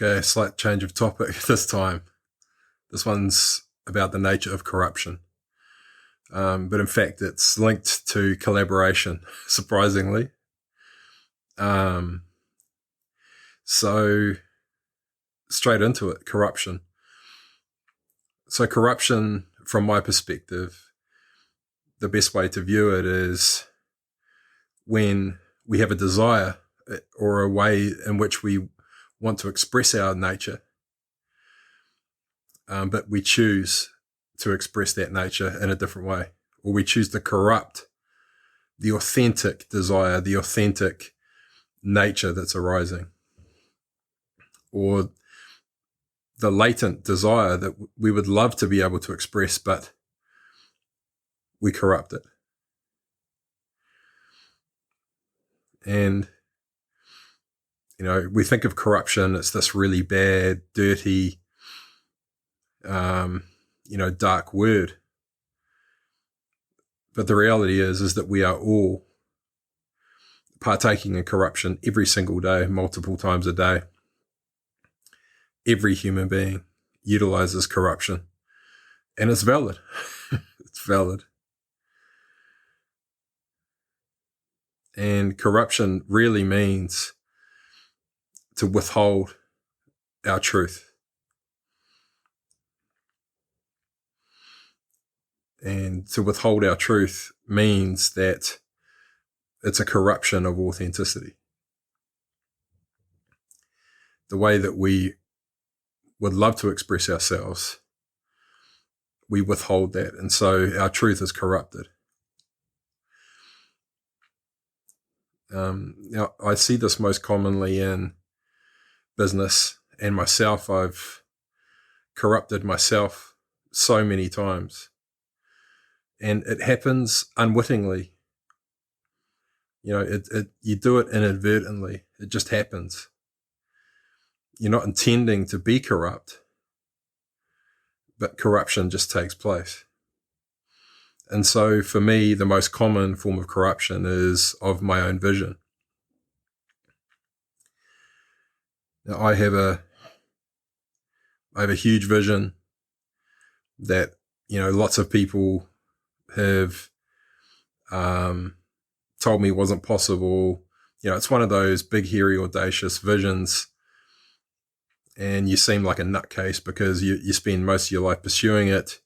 Okay, slight change of topic this time. This one's about the nature of corruption. But in fact, it's linked to collaboration, surprisingly. So straight into it, corruption. So corruption, from my perspective, the best way to view it is when we have a desire or a way in which we want to express our nature, but we choose to express that nature in a different way, or we choose to corrupt the authentic desire, the authentic nature that's arising, or the latent desire that we would love to be able to express, but we corrupt it. And, we think of corruption, it's this really bad, dirty, dark word. But the reality is that we are all partaking in corruption every single day, multiple times a day. Every human being utilizes corruption, and it's valid. It's valid. And corruption really means to withhold our truth. And to withhold our truth means that it's a corruption of authenticity. The way that we would love to express ourselves, we withhold that. And so our truth is corrupted. Now, I see this most commonly in business, and myself. I've corrupted myself so many times. And it happens unwittingly. You do it inadvertently. It just happens. You're not intending to be corrupt, but corruption just takes place. And so for me, the most common form of corruption is of my own vision. Now, I have a huge vision that, lots of people have told me wasn't possible. It's one of those big, hairy, audacious visions, and you seem like a nutcase because you spend most of your life pursuing it,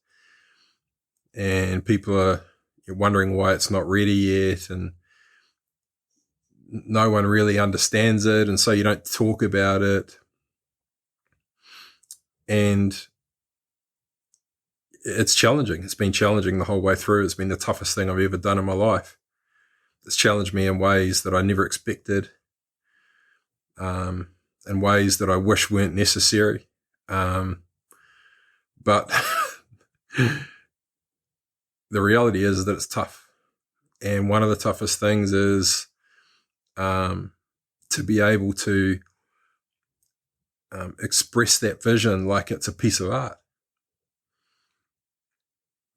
and people are wondering why it's not ready yet, and no one really understands it, and so you don't talk about it. And it's challenging. It's been challenging the whole way through. It's been the toughest thing I've ever done in my life. It's challenged me in ways that I never expected, in ways that I wish weren't necessary. But the reality is that it's tough. And one of the toughest things is to be able to express that vision like it's a piece of art.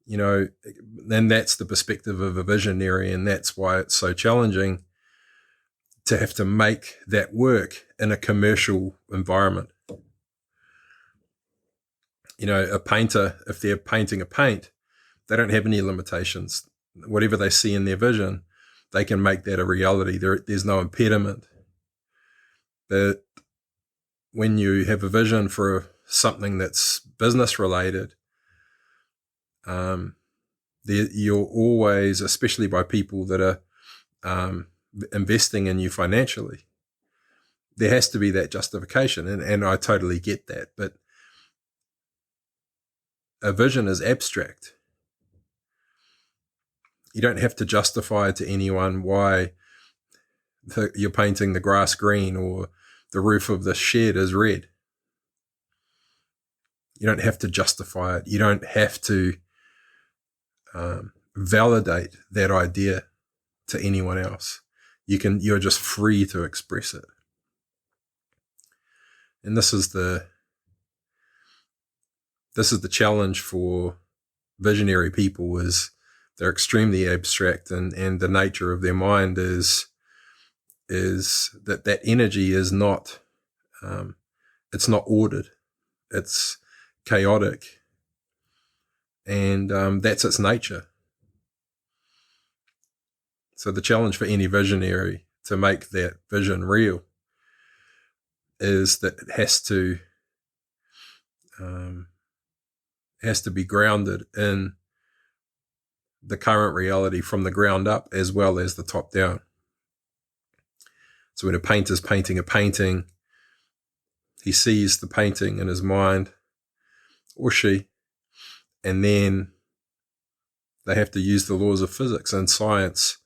Then that's the perspective of a visionary, and that's why it's so challenging to have to make that work in a commercial environment. A painter, if they're painting a paint, they don't have any limitations. Whatever they see in their vision, they can make that a reality. There's no impediment. But when you have a vision for something that's business related, you're always, especially by people that are investing in you financially, there has to be that justification, and I totally get that. But a vision is abstract. You don't have to justify to anyone why you're painting the grass green or the roof of the shed is red. You don't have to justify it. You don't have to validate that idea to anyone else. You're just free to express it. And this is the challenge for visionary people, is they're extremely abstract, and the nature of their mind is that energy is not it's not ordered. It's chaotic. And that's its nature. So the challenge for any visionary to make that vision real is that it has to be grounded in the current reality from the ground up as well as the top down. So when a painter's painting a painting, he sees the painting in his mind, or she, and then they have to use the laws of physics and science.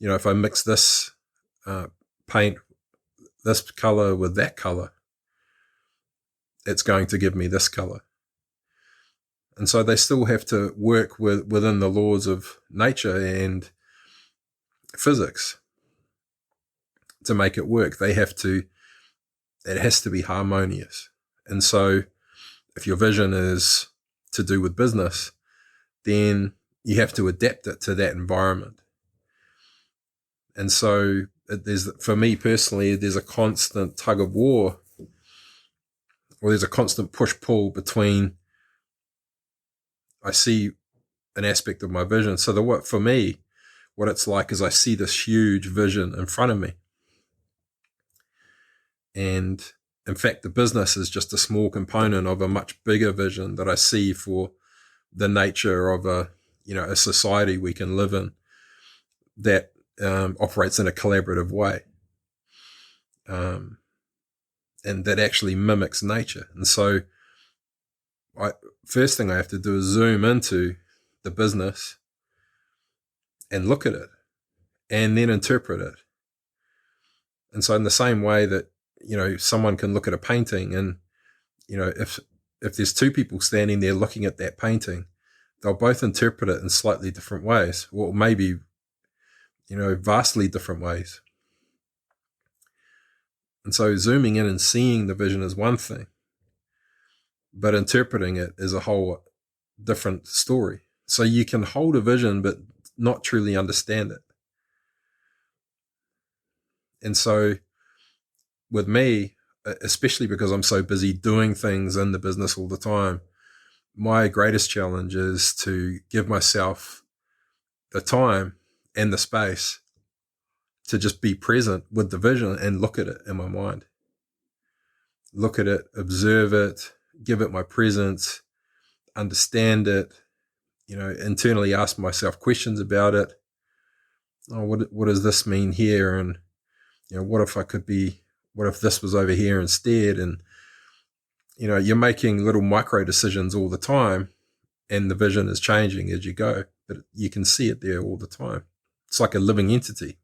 If I mix this paint, this color with that color, it's going to give me this color. And so they still have to work within the laws of nature and physics to make it work. It has to be harmonious. And so if your vision is to do with business, then you have to adapt it to that environment. And so for me personally, there's a constant tug of war, or there's a constant push-pull between, I see an aspect of my vision. So for me, what it's like is I see this huge vision in front of me. And in fact, the business is just a small component of a much bigger vision that I see for the nature of a society we can live in that operates in a collaborative way, and that actually mimics nature. And so first thing I have to do is zoom into the business and look at it and then interpret it. And so in the same way that, someone can look at a painting and, if there's two people standing there looking at that painting, they'll both interpret it in slightly different ways, or maybe, vastly different ways. And so zooming in and seeing the vision is one thing, but interpreting it is a whole different story. So you can hold a vision, but not truly understand it. And so with me, especially because I'm so busy doing things in the business all the time, my greatest challenge is to give myself the time and the space to just be present with the vision and look at it in my mind. Look at it, observe it, give it my presence, understand it, internally ask myself questions about it. Oh, what does this mean here? And, what if this was over here instead? And, you're making little micro decisions all the time, and the vision is changing as you go, but you can see it there all the time. It's like a living entity.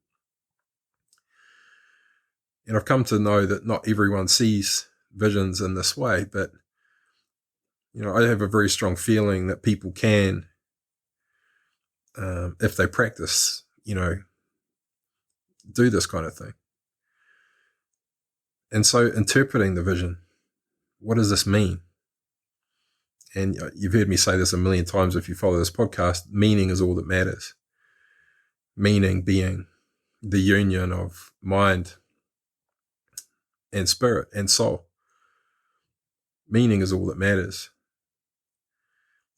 And I've come to know that not everyone sees visions in this way, but, I have a very strong feeling that people can, if they practice, do this kind of thing. And so interpreting the vision, what does this mean? And you've heard me say this a million times if you follow this podcast, meaning is all that matters. Meaning being the union of mind and spirit and soul. Meaning is all that matters.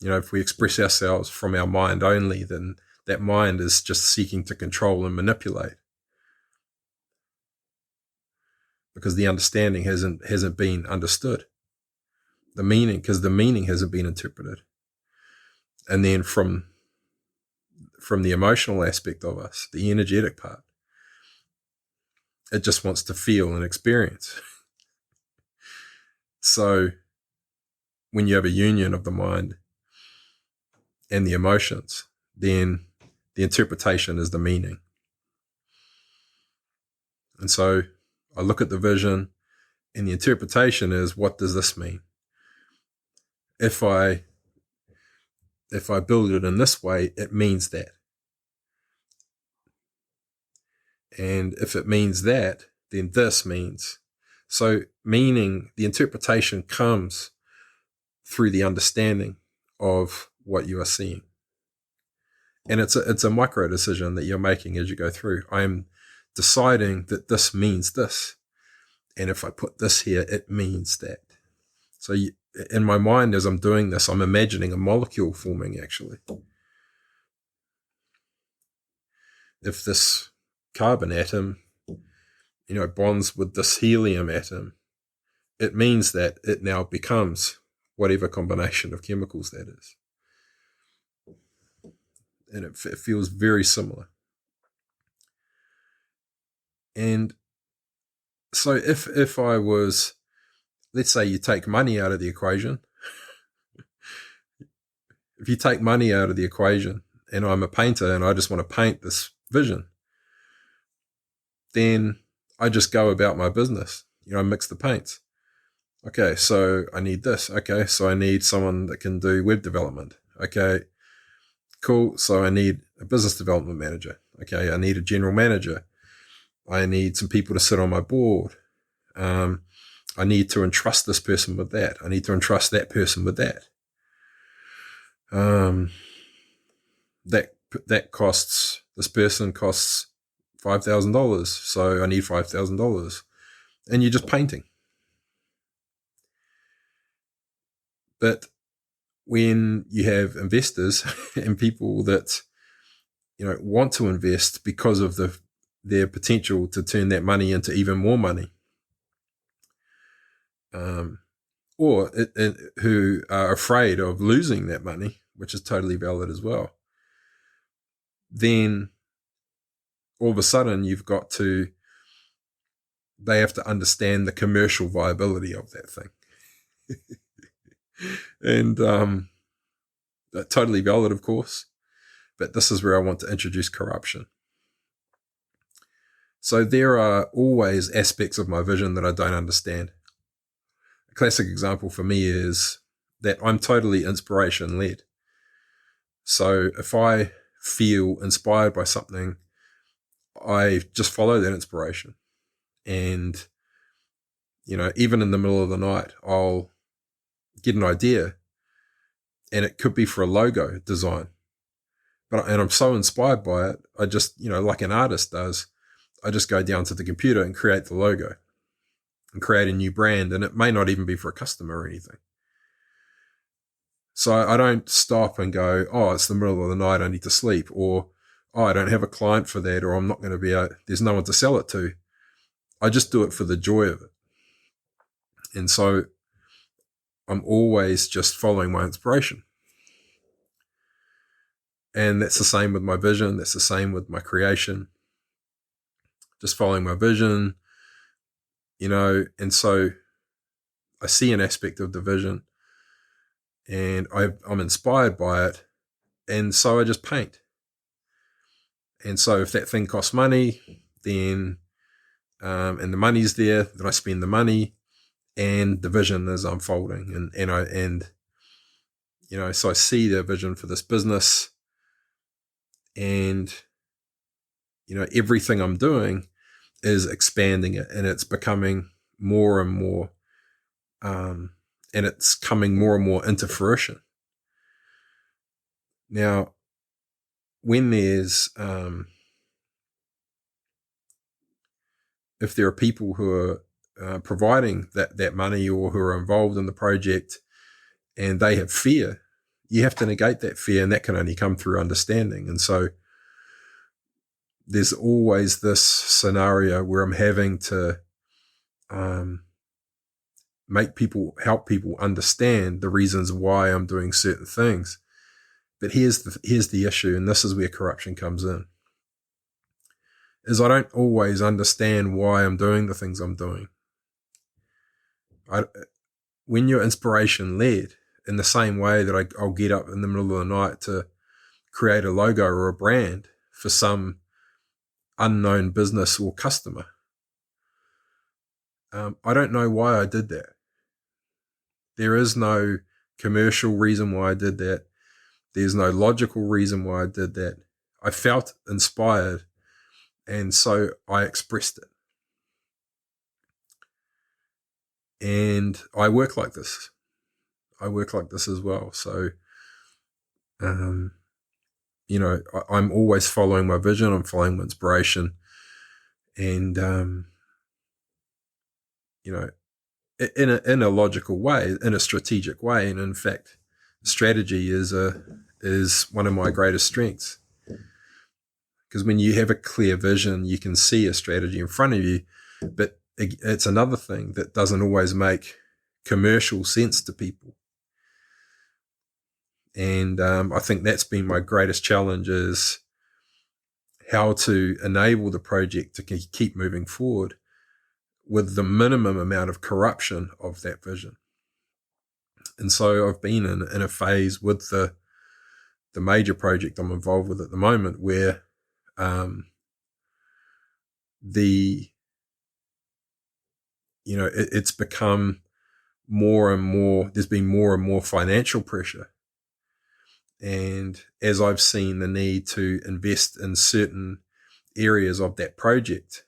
If we express ourselves from our mind only, then that mind is just seeking to control and manipulate. Because the understanding hasn't been understood. Because the meaning hasn't been interpreted. And then from the emotional aspect of us, the energetic part, it just wants to feel and experience. So when you have a union of the mind and the emotions, then the interpretation is the meaning. And so I look at the vision, and the interpretation is, what does this mean? If I build it in this way, it means that. And if it means that, then this means. So meaning, the interpretation comes through the understanding of what you are seeing. And it's a micro decision that you're making as you go through. I am deciding that this means this. And if I put this here, it means that. So in my mind, as I'm doing this, I'm imagining a molecule forming actually. If this carbon atom, bonds with this helium atom, it means that it now becomes whatever combination of chemicals that is. And it feels very similar. And so if I was, let's say you take money out of the equation. If you take money out of the equation and I'm a painter and I just want to paint this vision, then I just go about my business. I mix the paints. Okay, so I need this. Okay, so I need someone that can do web development. Okay, cool. So I need a business development manager. Okay, I need a general manager. I need some people to sit on my board. I need to entrust this person with that. I need to entrust that person with that. That costs, this person costs $5,000. So I need $5,000. And you're just painting. But when you have investors and people that, want to invest because of their potential to turn that money into even more money, or who are afraid of losing that money, which is totally valid as well, then all of a sudden they have to understand the commercial viability of that thing. And totally valid, of course, but this is where I want to introduce corruption. So there are always aspects of my vision that I don't understand. A classic example for me is that I'm totally inspiration-led. So if I feel inspired by something, I just follow that inspiration. And, even in the middle of the night, I'll get an idea, and it could be for a logo design. And I'm so inspired by it, I just, like an artist does, I just go down to the computer and create the logo and create a new brand. And it may not even be for a customer or anything. So I don't stop and go, oh, it's the middle of the night, I need to sleep. Or, oh, I don't have a client for that, or I'm not going to there's no one to sell it to. I just do it for the joy of it. And so I'm always just following my inspiration. And that's the same with my vision. That's the same with my creation. Just following my vision, and so I see an aspect of the vision and I'm inspired by it. And so I just paint. And so if that thing costs money, then, and the money's there, then I spend the money and the vision is unfolding. So I see the vision for this business and, everything I'm doing is expanding it and it's becoming more and more, and it's coming more and more into fruition. Now, when there's, if there are people who are providing that money or who are involved in the project and they have fear, you have to negate that fear, and that can only come through understanding. And so there's always this scenario where I'm having to help people understand the reasons why I'm doing certain things. But here's the issue, and this is where corruption comes in, is I don't always understand why I'm doing the things I'm doing. When you're inspiration-led, in the same way that I'll get up in the middle of the night to create a logo or a brand for some unknown business or customer, I don't know why I did that. There is no commercial reason why I did that. There's no logical reason why I did that. I felt inspired, and so I expressed it. And I work like this. I work like this as well. So, I'm always following my vision. I'm following my inspiration. And you know, in a logical way, in a strategic way. And in fact, strategy is one of my greatest strengths, because when you have a clear vision, you can see a strategy in front of you. But it's another thing that doesn't always make commercial sense to people. And I think that's been my greatest challenge, is how to enable the project to keep moving forward with the minimum amount of corruption of that vision. And so I've been in a phase with the major project I'm involved with at the moment, where it's become more and more, there's been more and more financial pressure. And as I've seen the need to invest in certain areas of that project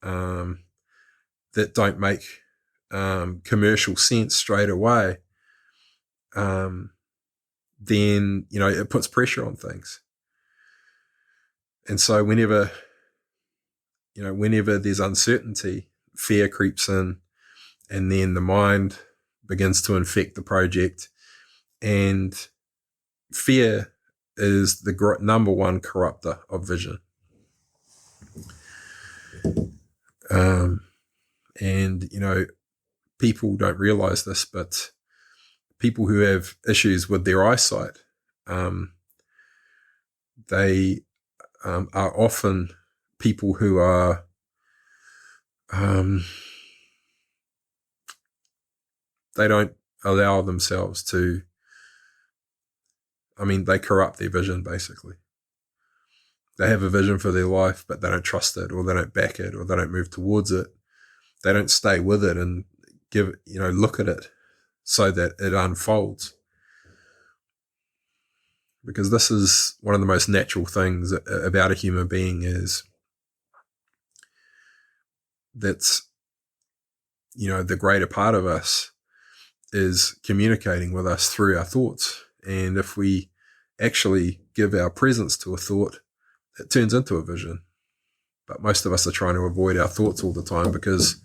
that don't make commercial sense straight away, then, it puts pressure on things. And so whenever there's uncertainty, fear creeps in, and then the mind begins to infect the project. And fear is the number one corrupter of vision. And people don't realize this, but people who have issues with their eyesight, they are often people who are they don't allow themselves to, they corrupt their vision, basically. They have a vision for their life, but they don't trust it, or they don't back it, or they don't move towards it. They don't stay with it and look at it so that it unfolds. Because this is one of the most natural things about a human being, is that's, the greater part of us is communicating with us through our thoughts. And if we actually give our presence to a thought, it turns into a vision. But most of us are trying to avoid our thoughts all the time because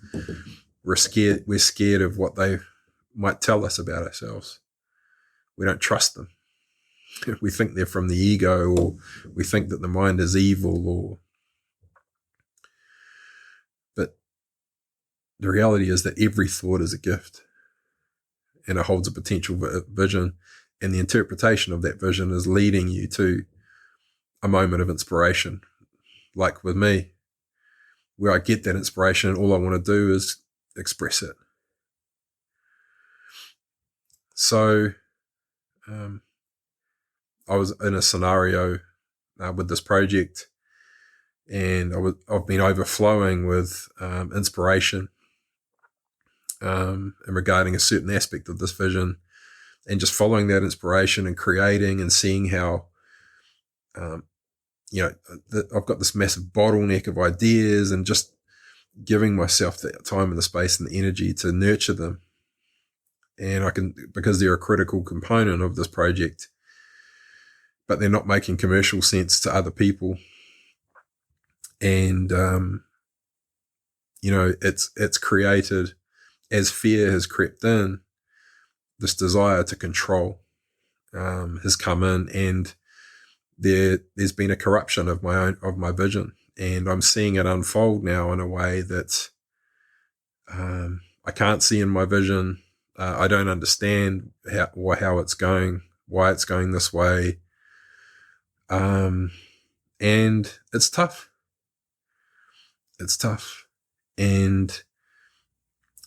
we're scared of what they might tell us about ourselves. We don't trust them. We think they're from the ego, or we think that the mind is evil, but the reality is that every thought is a gift, and it holds a potential vision, and the interpretation of that vision is leading you to a moment of inspiration. Like with me, where I get that inspiration, and all I want to do is express it. So I was in a scenario with this project, and I've been overflowing with inspiration and regarding a certain aspect of this vision, and just following that inspiration and creating and seeing how I've got this massive bottleneck of ideas, and just giving myself the time and the space and the energy to nurture them. And I can, because they're a critical component of this project, but they're not making commercial sense to other people. And, it's created, as fear has crept in, this desire to control has come in, and there's been a corruption of my vision, and I'm seeing it unfold now in a way that I can't see in my vision. I don't understand how it's going, why it's going this way, and it's tough. It's tough,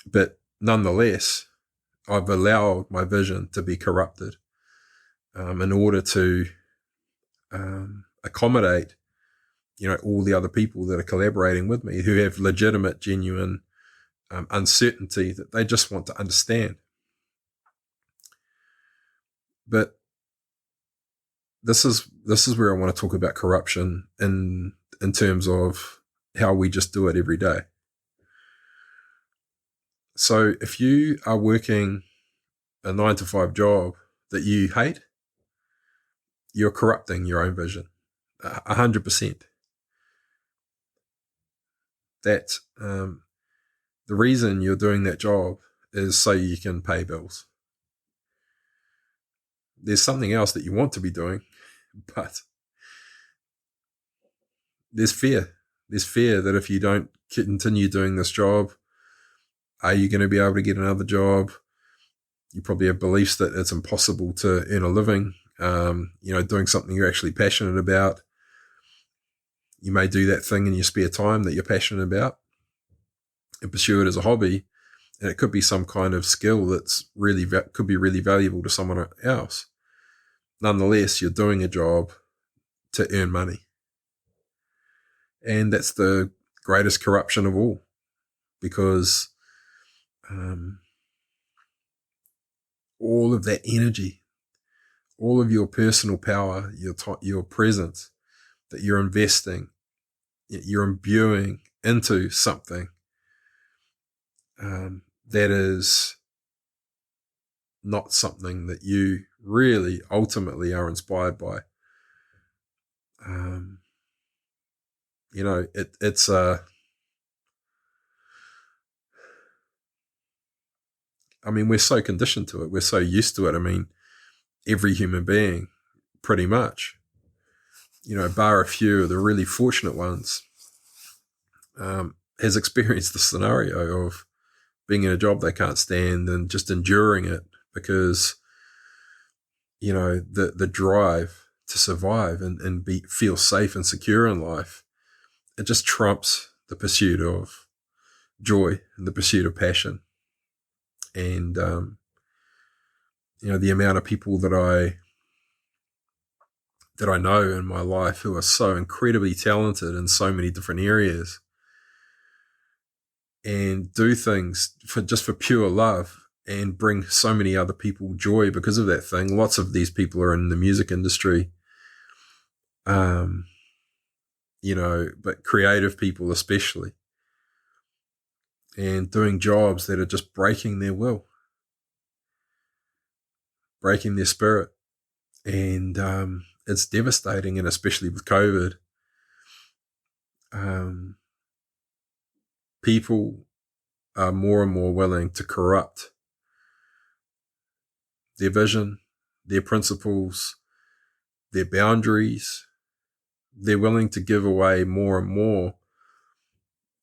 but nonetheless, I've allowed my vision to be corrupted in order to accommodate, all the other people that are collaborating with me, who have legitimate, genuine uncertainty that they just want to understand. But this is where I want to talk about corruption in terms of how we just do it every day. So if you are working a 9-to-5 job that you hate, you're corrupting your own vision 100%. That the The reason you're doing that job is so you can pay bills. There's something else that you want to be doing, but there's fear. There's fear that if you don't continue doing this job, are you going to be able to get another job? You probably have beliefs that it's impossible to earn a living, doing something you're actually passionate about. You may do that thing in your spare time that you're passionate about and pursue it as a hobby. And it could be some kind of skill that's could be really valuable to someone else. Nonetheless, you're doing a job to earn money. And that's the greatest corruption of all, because all of that energy, all of your personal power, your presence that you're investing, you're imbuing into something that is not something that you really ultimately are inspired by. It's we're so conditioned to it. We're so used to it. Every human being, pretty much, bar a few of the really fortunate ones, has experienced the scenario of being in a job they can't stand and just enduring it because, the drive to survive and feel safe and secure in life, it just trumps the pursuit of joy and the pursuit of passion. And, the amount of people that I know in my life who are so incredibly talented in so many different areas and do things for pure love and bring so many other people joy because of that thing. Lots of these people are in the music industry, but creative people especially, and doing jobs that are just breaking their will, breaking their spirit. And it's devastating, and especially with COVID, people are more and more willing to corrupt their vision, their principles, their boundaries. They're willing to give away more and more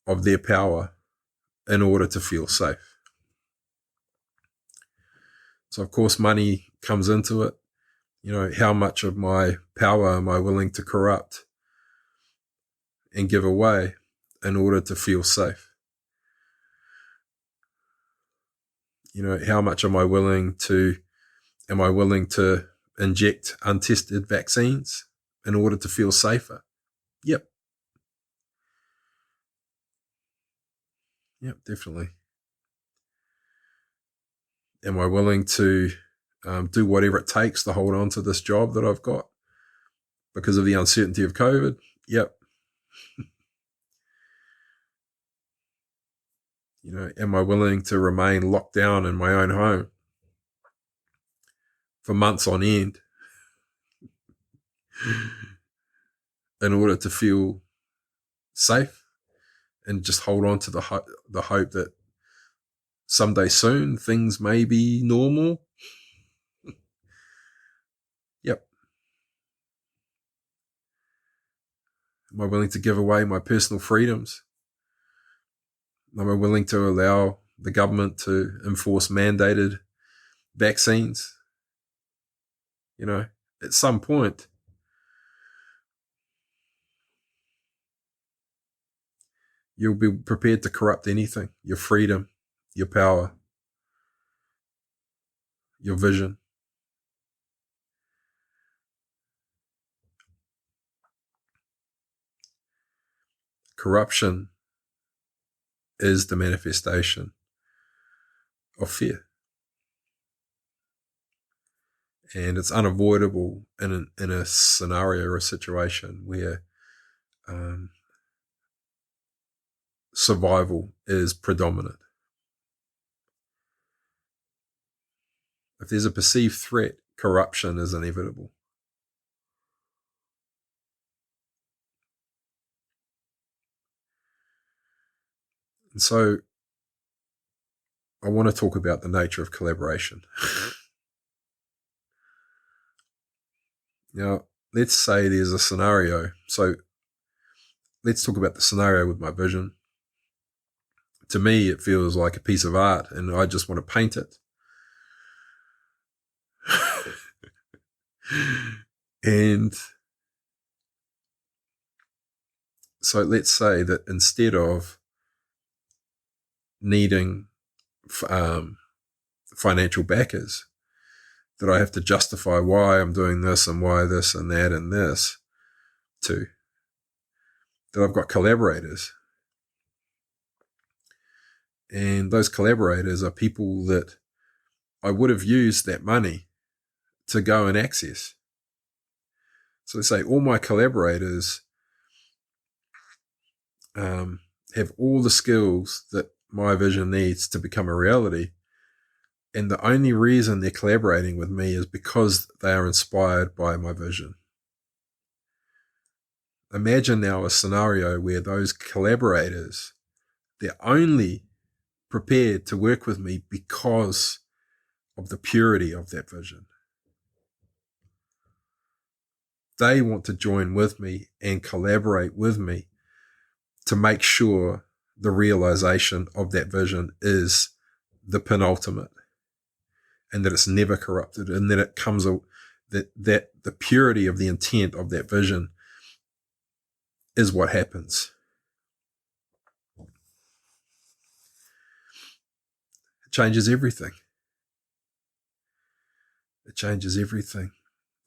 of their power in order to feel safe. So, of course, money comes into it. How much of my power am I willing to corrupt and give away in order to feel safe? How much am I willing to inject untested vaccines in order to feel safer? Yep, definitely. Am I willing to do whatever it takes to hold on to this job that I've got because of the uncertainty of COVID? Yep. Am I willing to remain locked down in my own home for months on end in order to feel safe and just hold on to the hope that someday soon things may be normal? Yep. Am I willing to give away my personal freedoms? Am I willing to allow the government to enforce mandated vaccines? At some point, you'll be prepared to corrupt anything: your freedom, your power, your vision. Corruption is the manifestation of fear. And it's unavoidable in a scenario or a situation where survival is predominant. If there's a perceived threat, corruption is inevitable. And so I want to talk about the nature of collaboration. Now, let's say there's a scenario. So let's talk about the scenario with my vision. To me, it feels like a piece of art, and I just want to paint it. And so let's say that instead of needing financial backers, that I have to justify why I'm doing this and why this and that and this to, that I've got collaborators. And those collaborators are people that I would have used that money to go and access. So let's say all my collaborators have all the skills that my vision needs to become a reality. And the only reason they're collaborating with me is because they are inspired by my vision. Imagine now a scenario where those collaborators, they're only prepared to work with me because of the purity of that vision. They want to join with me and collaborate with me to make sure the realization of that vision is the penultimate, and that it's never corrupted, and that it comes that the purity of the intent of that vision is what happens. It changes everything. It changes everything.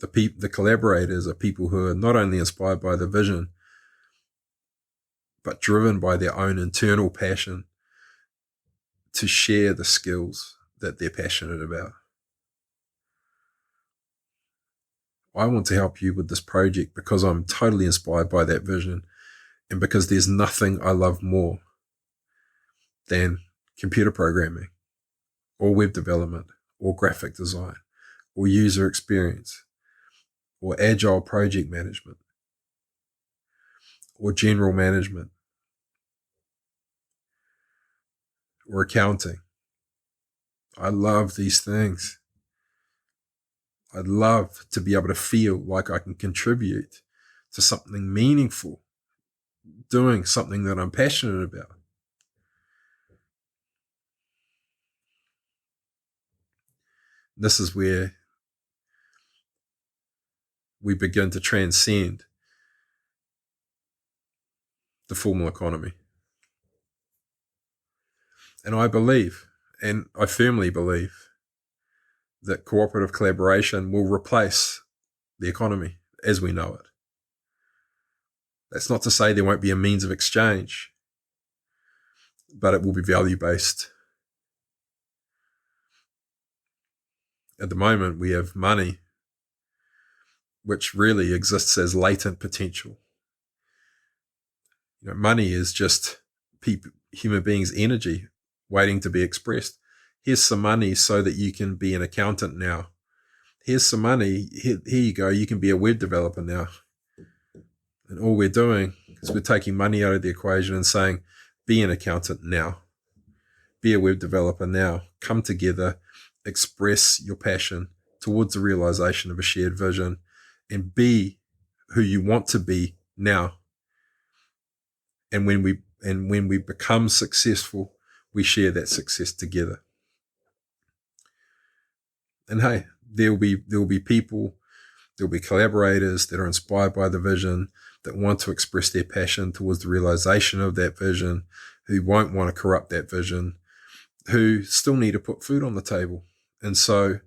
The collaborators are people who are not only inspired by the vision, but driven by their own internal passion to share the skills that they're passionate about. I want to help you with this project because I'm totally inspired by that vision, and because there's nothing I love more than computer programming or web development or graphic design or user experience or agile project management or general management or accounting. I love these things. I'd love to be able to feel like I can contribute to something meaningful, doing something that I'm passionate about. This is where we begin to transcend the formal economy. And I believe, and I firmly believe, that cooperative collaboration will replace the economy as we know it. That's not to say there won't be a means of exchange, but it will be value-based. At the moment, we have money, which really exists as latent potential. Money is just human beings' energy waiting to be expressed. Here's some money so that you can be an accountant now. Here's some money. Here you go. You can be a web developer now. And all we're doing is we're taking money out of the equation and saying, be an accountant now. Be a web developer now. Come together, express your passion towards the realization of a shared vision, and be who you want to be now. And when we become successful, we share that success together. And hey, there will be people, there will be collaborators that are inspired by the vision, that want to express their passion towards the realization of that vision, who won't want to corrupt that vision, who still need to put food on the table. And so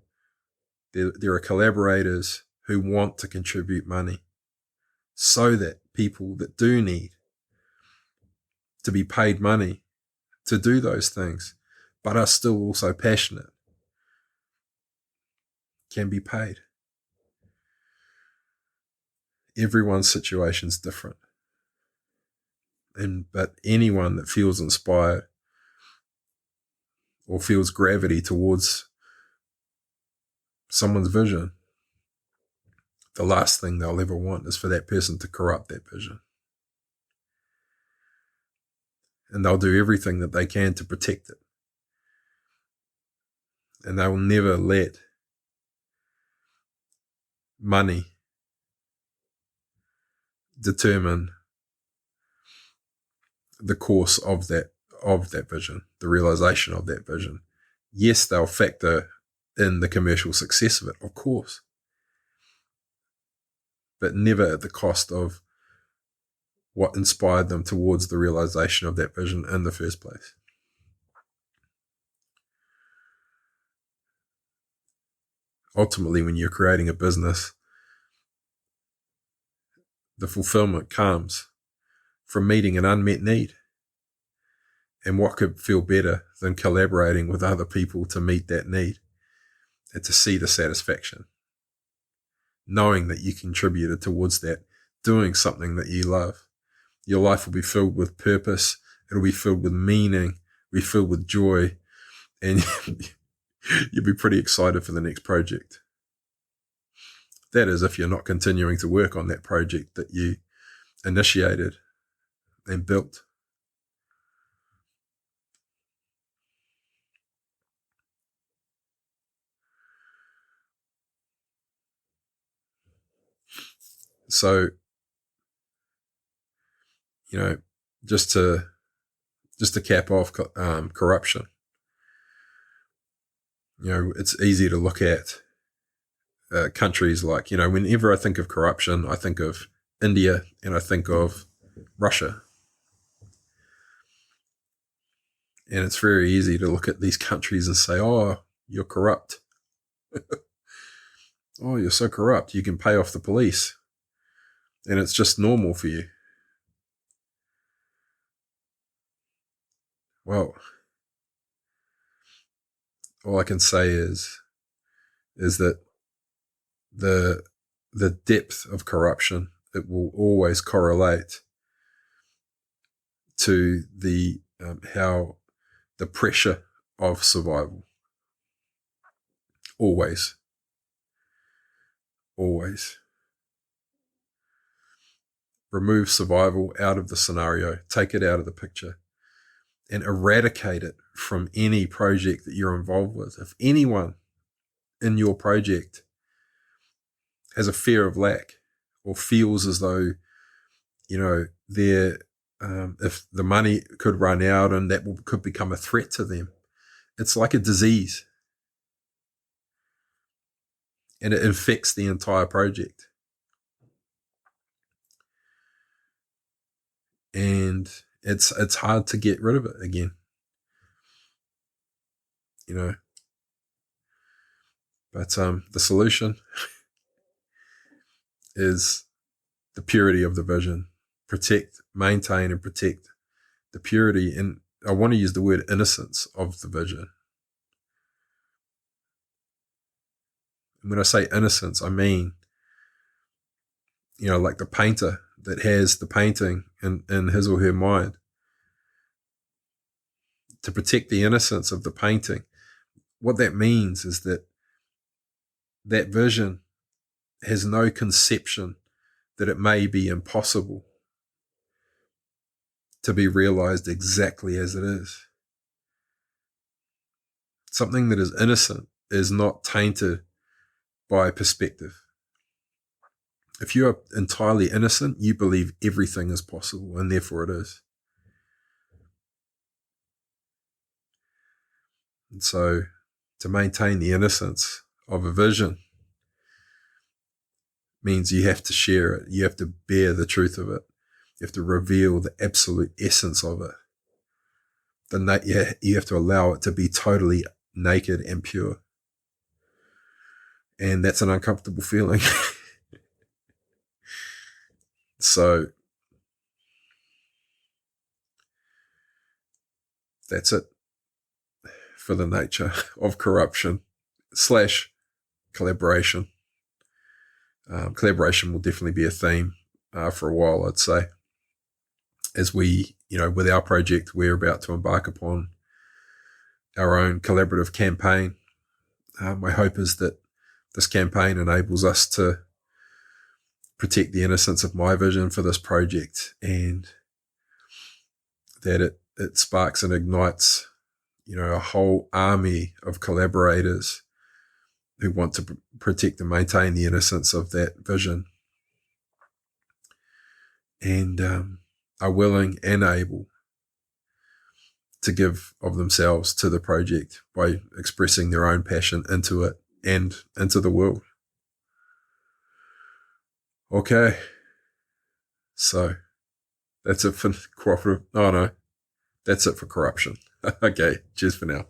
there are collaborators who want to contribute money so that people that do need to be paid money to do those things, but are still also passionate, can be paid. Everyone's situation is different. But anyone that feels inspired or feels gravity towards someone's vision, the last thing they'll ever want is for that person to corrupt that vision. And they'll do everything that they can to protect it. And they will never let money determine the course of that vision, the realization of that vision. Yes, they'll factor in the commercial success of it, of course, but never at the cost of what inspired them towards the realization of that vision in the first place. Ultimately, when you're creating a business, the fulfillment comes from meeting an unmet need. And what could feel better than collaborating with other people to meet that need and to see the satisfaction, knowing that you contributed towards that, doing something that you love. Your life will be filled with purpose. It'll be filled with meaning, be filled with joy, and you'll be pretty excited for the next project. That is, if you're not continuing to work on that project that you initiated and built. So, just to cap off corruption, it's easy to look at countries like, whenever I think of corruption, I think of India and I think of Russia. And it's very easy to look at these countries and say, oh, you're corrupt. Oh, you're so corrupt. You can pay off the police. And it's just normal for you. Well, all I can say is that the depth of corruption, it will always correlate to the how the pressure of survival. Always. Remove survival out of the scenario, take it out of the picture, and eradicate it from any project that you're involved with. If anyone in your project has a fear of lack or feels as though, they're if the money could run out and that could become a threat to them, it's like a disease. And it infects the entire project. And it's hard to get rid of it again. But the solution is the purity of the vision. Maintain and protect the purity, and I want to use the word innocence of the vision. And when I say innocence, I mean, like the painter that has the painting in his or her mind. To protect the innocence of the painting, what that means is that vision has no conception that it may be impossible to be realized exactly as it is. Something that is innocent is not tainted by perspective. If you are entirely innocent, you believe everything is possible, and therefore it is. And so, to maintain the innocence of a vision means you have to share it. You have to bear the truth of it. You have to reveal the absolute essence of it. You have to allow it to be totally naked and pure. And that's an uncomfortable feeling. So that's it for the nature of corruption / collaboration. Collaboration will definitely be a theme for a while, I'd say. As we, with our project, we're about to embark upon our own collaborative campaign. My hope is that this campaign enables us to protect the innocence of my vision for this project, and that it sparks and ignites a whole army of collaborators who want to protect and maintain the innocence of that vision, and are willing and able to give of themselves to the project by expressing their own passion into it and into the world. Okay, so that's it for cooperative. Oh no, that's it for corruption. Okay, cheers for now.